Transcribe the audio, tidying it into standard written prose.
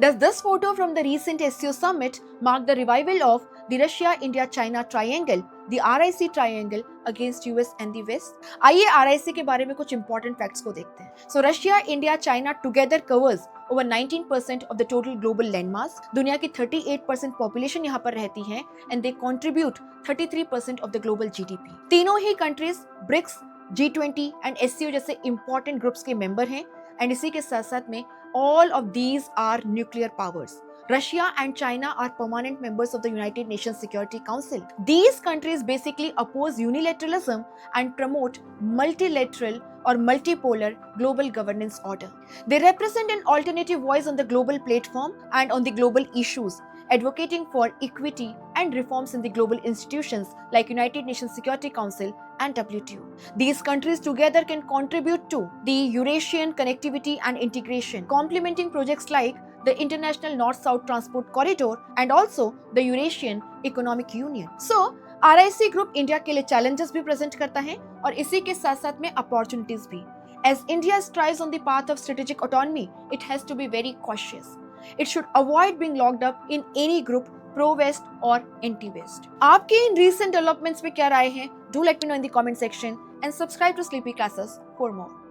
Does this photo from the recent SCO summit mark the revival of the Russia-India-China triangle, the RIC triangle against US and the West? आइए RIC के बारे में कुछ important facts को देखते हैं. So Russia, India, China together covers over 19% of the total global landmass. दुनिया की 38% population यहाँ पर रहती है and they contribute 33% of the global GDP. तीनों ही countries BRICS, G20 and SCO जैसे important groups के member हैं and इसी के साथ साथ में all of these are nuclear powers. Russia and China are permanent members of the United Nations Security Council. These countries basically oppose unilateralism and promote multilateral or multipolar global governance order. They represent an alternative voice on the global platform and on the global issues, advocating for equity and reforms in the global institutions like United Nations Security Council and WTO. These countries together can contribute to the Eurasian connectivity and integration, complementing projects like the International North-South Transport Corridor and also the Eurasian Economic Union. So, RIC Group India के लिए challenges भी present करता है और इसी के साथ-साथ में opportunities भी. As India strives on the path of strategic autonomy, it has to be very cautious. It should avoid being locked up in any group pro-West or anti-West. आपके इन recent developments में क्या राय है? Do let me know in the comment section and subscribe to Sleepy Classes for more.